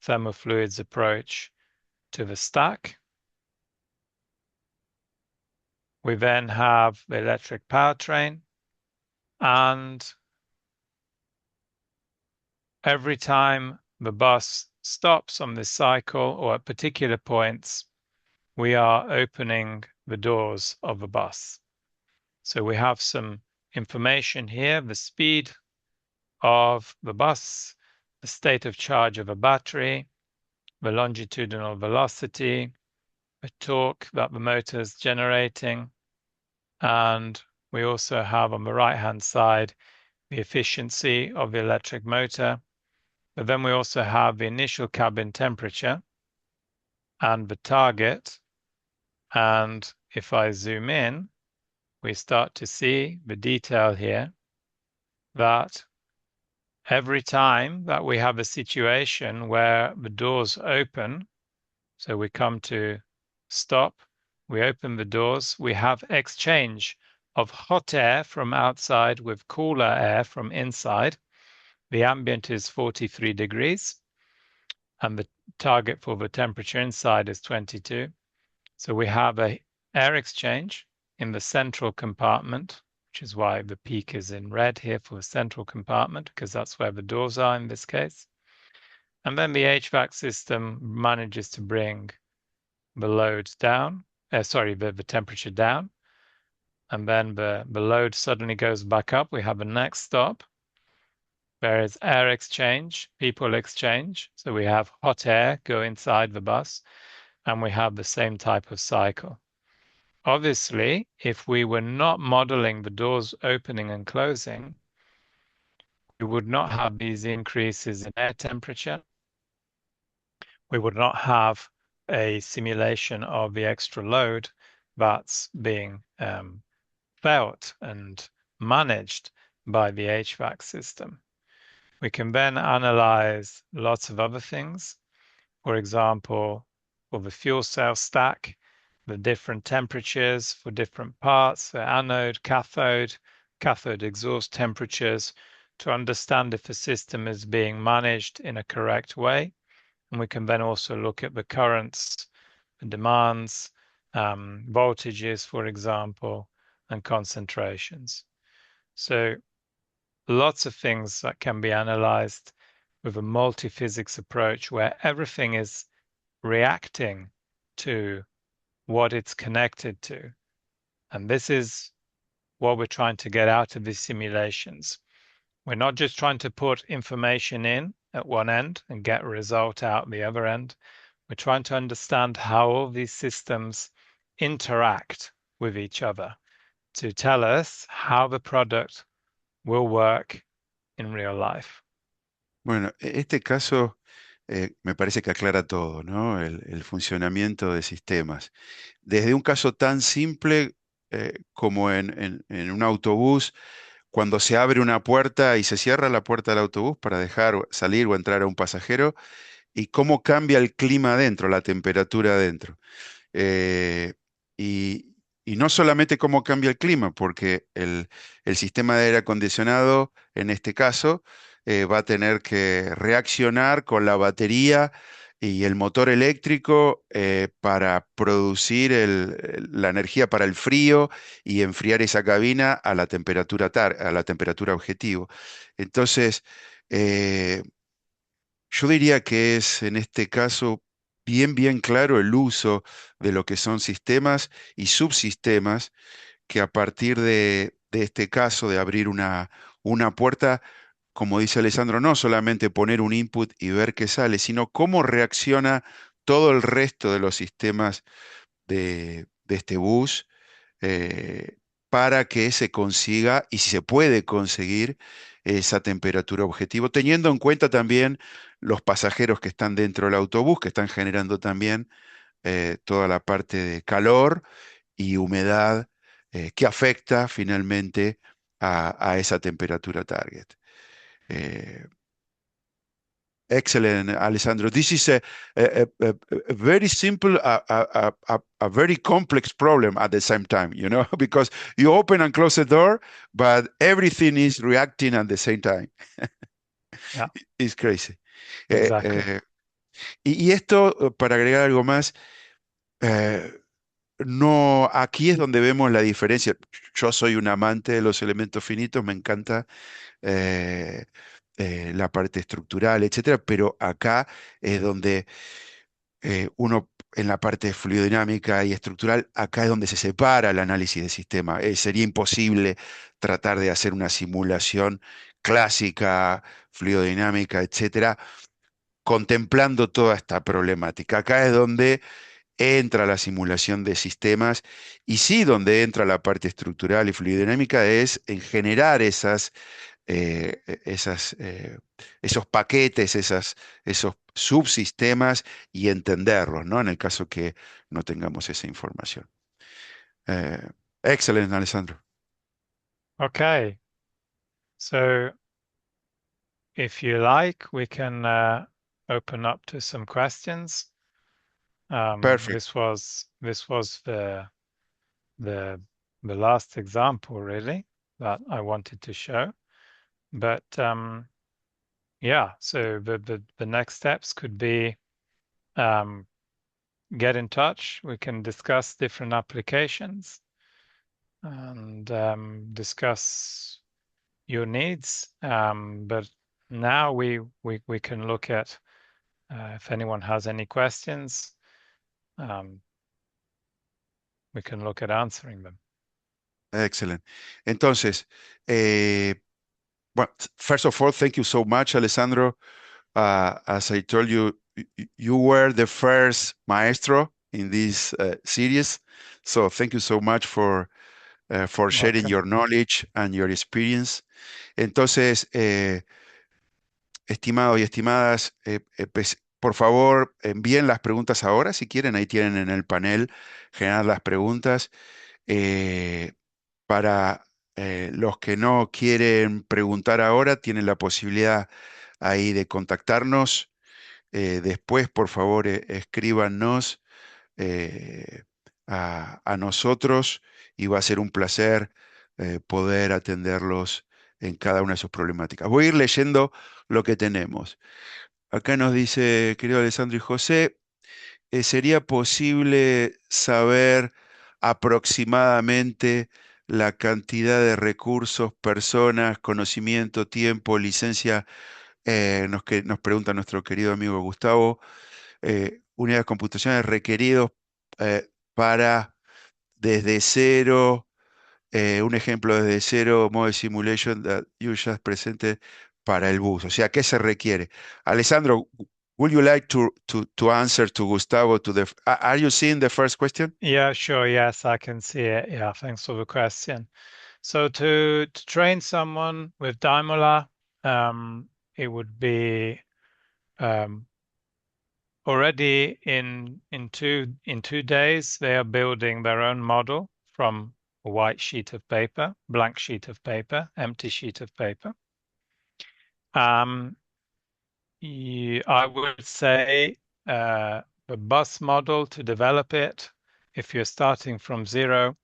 thermofluids approach to the stack. We then have the electric powertrain, and every time the bus stops on this cycle or at particular points, we are opening the doors of the bus. So we have some information here: the speed of the bus, the state of charge of a battery, the longitudinal velocity, the torque that the motor is generating, and We also have on the right-hand side the efficiency of the electric motor, but then we also have the initial cabin temperature and the target. And if I zoom in, we start to see the detail here that every time that we have a situation where the doors open, so we come to stop, we open the doors, we have exchange of hot air from outside with cooler air from inside. The ambient is 43 degrees and the target for the temperature inside is 22. So we have a air exchange in the central compartment, which is why the peak is in red here for the central compartment, because that's where the doors are in this case. And then the HVAC system manages to bring the load down, the temperature down. And then the load suddenly goes back up. We have a next stop. There is air exchange, people exchange. So we have hot air go inside the bus, and we have the same type of cycle. Obviously, if we were not modeling the doors opening and closing, we would not have these increases in air temperature. We would not have a simulation of the extra load that's being felt and managed by the HVAC system. We can then analyze lots of other things. For example, for the fuel cell stack, the different temperatures for different parts, the anode, cathode exhaust temperatures, to understand if the system is being managed in a correct way. And we can then also look at the currents, the demands, voltages, for example, and concentrations. So lots of things that can be analyzed with a multi-physics approach where everything is reacting to what it's connected to. And this is what we're trying to get out of these simulations. We're not just trying to put information in at one end and get a result out the other end. We're trying to understand how all these systems interact with each other to tell us how the product will work in real life. Bueno, este caso me parece que aclara todo, ¿no? El funcionamiento de sistemas. Desde un caso tan simple como en un autobús, cuando se abre una puerta y se cierra la puerta del autobús para dejar salir o entrar a un pasajero, y cómo cambia el clima adentro, la temperatura adentro. Eh, y, y no solamente cómo cambia el clima, porque el sistema de aire acondicionado, en este caso, va a tener que reaccionar con la batería y el motor eléctrico para producir la energía para el frío y enfriar esa cabina a la temperatura, a la temperatura objetivo. Entonces, eh, yo diría que es en este caso bien claro el uso de lo que son sistemas y subsistemas que a partir de este caso de abrir una puerta, como dice Alessandro, no solamente poner un input y ver qué sale, sino cómo reacciona todo el resto de los sistemas de este bus eh, para que se consiga y si se puede conseguir esa temperatura objetivo, teniendo en cuenta también los pasajeros que están dentro del autobús, que están generando también toda la parte de calor y humedad que afecta finalmente a esa temperatura target. Eh, Excellent, Alessandro. This is a very simple, a very complex problem at the same time, you know, because you open and close the door, but everything is reacting at the same time. Yeah, It's crazy. Eh, exactly. eh, y esto, para agregar algo más, eh, no, aquí es donde vemos la diferencia. Yo soy un amante de los elementos finitos, me encanta eh, la parte estructural, etcétera, pero acá es donde uno, en la parte fluidodinámica y estructural, acá es donde se separa el análisis de sistema. Sería imposible tratar de hacer una simulación clásica, fluidodinámica, etcétera, contemplando toda esta problemática. Acá es donde entra la simulación de sistemas y sí donde entra la parte estructural y fluidodinámica es en generar esos paquetes, esos subsistemas y entenderlos, ¿no? En el caso que no tengamos esa información. Eh, Excelente, Alessandro. Okay, so if you like, we can open up to some questions. Perfect. This was the the last example really that I wanted to show. But yeah, so the next steps could be um, get in touch. We can discuss different applications and discuss your needs. But now we can look at if anyone has any questions, um, we can look at answering them. Excellent. Entonces, well, first of all, thank you so much, Alessandro. As I told you, you were the first maestro in this series. So thank you so much for sharing Welcome. your knowledge and your experience. Entonces, estimados y estimadas, por favor, envíen las preguntas ahora, si quieren. Ahí tienen en el panel generar las preguntas. Eh, para los que no quieren preguntar ahora, tienen la posibilidad ahí de contactarnos. Después, por favor, escríbanos a nosotros y va a ser un placer poder atenderlos en cada una de sus problemáticas. Voy a ir leyendo lo que tenemos. Acá nos dice, querido Alessandro y José, ¿sería posible saber aproximadamente la cantidad de recursos, personas, conocimiento, tiempo, licencia? Nos pregunta nuestro querido amigo Gustavo, unidades computacionales requeridos para desde cero, un ejemplo desde cero, Model Simulation that you just presented para el bus. O sea, ¿qué se requiere? Alessandro, would you like to answer to Gustavo to are you seeing the first question? Yeah, sure. Yes, I can see it. Yeah, thanks for the question. So to train someone with Dymola, it would be um, already in two days they are building their own model from a white sheet of paper, blank sheet of paper, empty sheet of paper. Um, I would say the bus model to develop it, if you're starting from zero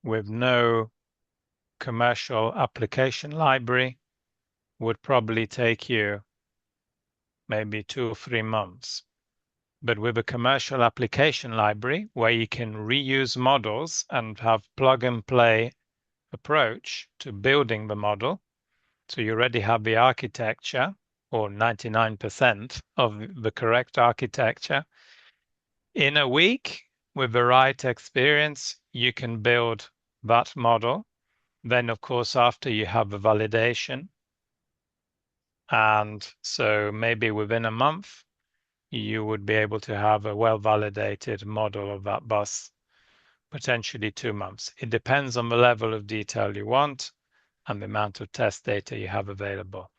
with no commercial application library, would probably take you maybe 2 or 3 months. But with a commercial application library where you can reuse models and have plug and play approach to building the model, so you already have the architecture or 99% of the correct architecture. In a week, with the right experience, you can build that model. Then, of course, after you have the validation, and so maybe within a month, you would be able to have a well-validated model of that bus, potentially 2 months. It depends on the level of detail you want and the amount of test data you have available.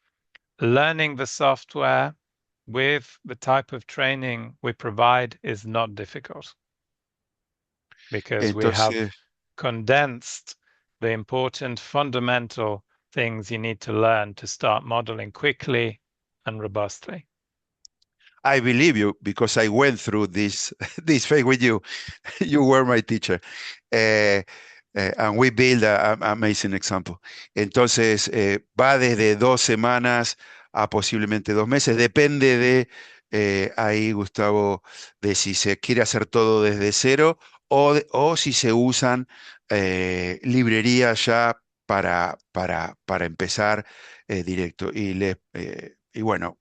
Learning the software with the type of training we provide is not difficult because we have Entonces, condensed the important fundamental things you need to learn to start modeling quickly and robustly. I believe you because I went through this this phase with you. You were my teacher. Eh, and we build an amazing example. Entonces, va desde 2 semanas a posiblemente 2 meses. Depende de ahí, Gustavo, de si se quiere hacer todo desde cero o si se usan librerías ya para empezar directo. Y bueno,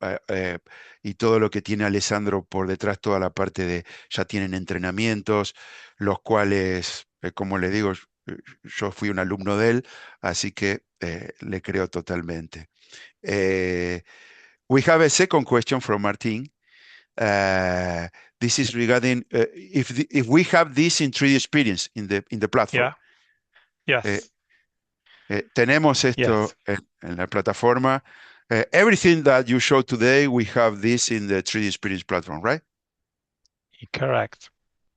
y todo lo que tiene Alessandro por detrás, toda la parte de, ya tienen entrenamientos, los cuales, como le digo, yo fui un alumno de él, así que le creo totalmente. We have a second question from Martin. Uh, this is regarding if we have this in 3D experience in the platform. Yeah. Eh, Yes. Tenemos Yes. esto en la plataforma. Everything that you showed today, we have this in the 3D experience platform, right? Correct.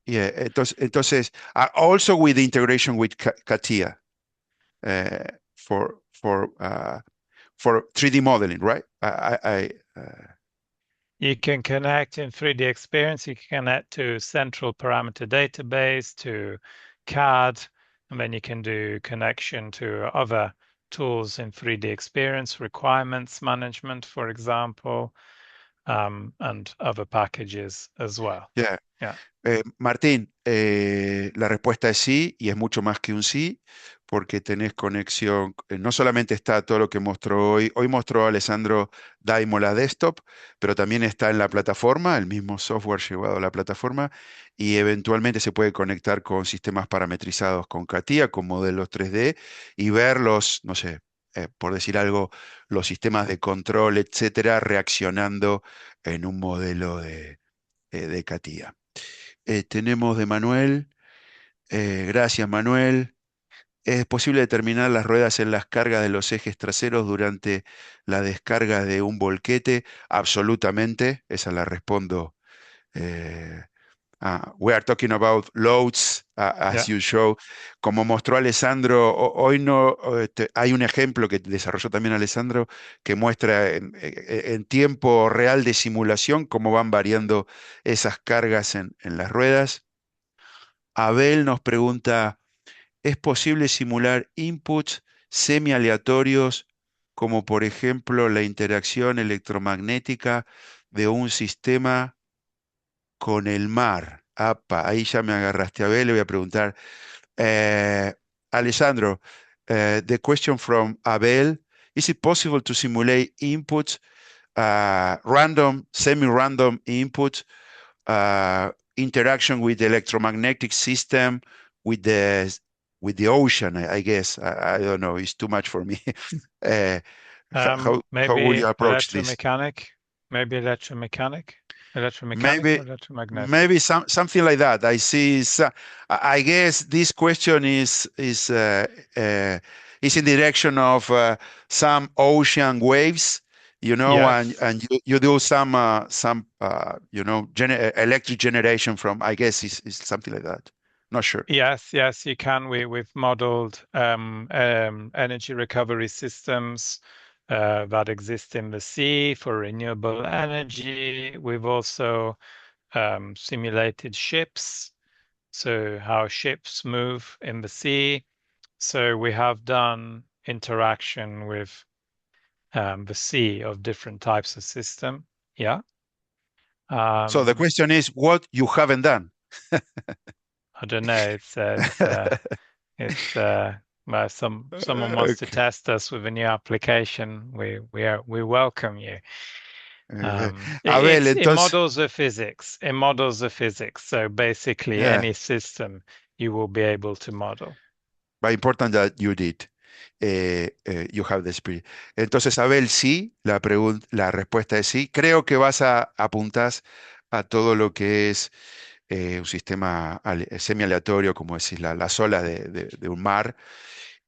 Yeah. Entonces, also with the integration with CATIA uh, for for uh, for 3D modeling, right? You can connect in 3D experience. You can connect to central parameter database, to CAD, and then you can do connection to other tools in 3D experience, requirements management, for example, and other packages as well. Yeah. Yeah. Martín, la respuesta es sí, y es mucho más que un sí, porque tenés conexión. No solamente está todo lo que mostró hoy mostró Alessandro Dymola Desktop, pero también está en la plataforma, el mismo software llevado a la plataforma, y eventualmente se puede conectar con sistemas parametrizados con CATIA, con modelos 3D, y ver los, no sé, por decir algo, los sistemas de control, etcétera, reaccionando en un modelo de CATIA. Tenemos de Manuel. Gracias, Manuel. ¿Es posible determinar las ruedas en las cargas de los ejes traseros durante la descarga de un volquete? Absolutamente. Esa la respondo. eh, we are talking about loads, as Yeah. you show. Como mostró Alessandro, hoy no, hay un ejemplo que desarrolló también Alessandro que muestra en tiempo real de simulación cómo van variando esas cargas en las ruedas. Abel nos pregunta, ¿es posible simular inputs semi-aleatorios como por ejemplo la interacción electromagnética de un sistema con el mar? Apa, ahí ya me agarraste, Abel, le voy a preguntar. eh, Alessandro, the question from Abel, is it possible to simulate inputs, random, semi-random inputs interaction with the electromagnetic system, with the with the ocean, I guess. I don't know. It's too much for me. uh, how would Maybe you approach this? electromechanic, maybe electromechanic, electromechanic Maybe or electromagnetic. maybe something like that. I see. I guess this question is in the direction of some ocean waves, Yes. and you do some electric generation from. I guess is something like that. Not sure. Yes, yes, you can. We've modeled energy recovery systems that exist in the sea for renewable energy. We've also simulated ships, so how ships move in the sea. So we have done interaction with the sea of different types of system. Yeah. So the Um, question is, what you haven't done? I don't know. It's well, someone wants to Okay. test us with a new application. We welcome you. Uh, Abel, It's in entonces, models of physics. In models of physics. So basically, yeah, any system you will be able to model. but important that you did. You have the spirit. Entonces, Abel, sí, la respuesta es sí. Creo que vas a apuntar a todo lo que es un sistema semi-aleatorio, como decís, las olas de un mar.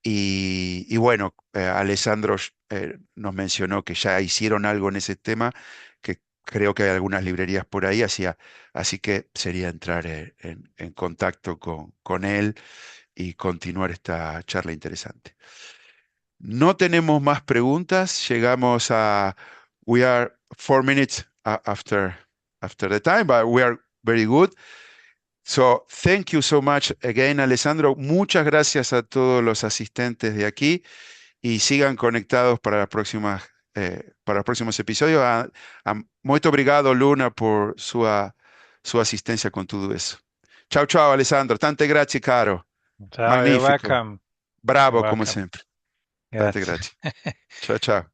Y bueno, Alessandro nos mencionó que ya hicieron algo en ese tema, que creo que hay algunas librerías por ahí, así que sería entrar en contacto con él y continuar esta charla interesante. No tenemos más preguntas. Llegamos a. We are 4 minutes after the time, but we are very good. So, thank you so much again, Alessandro. Muchas gracias a todos los asistentes de aquí y sigan conectados para los próximos episodios. Muito obrigado, Luna, por sua assistência com tudo isso. Ciao, ciao, Alessandro. Tante grazie, caro. So you're Magnifico. welcome. You're Bravo, como welcome. sempre. Tante Yes. grazie. Ciao, ciao.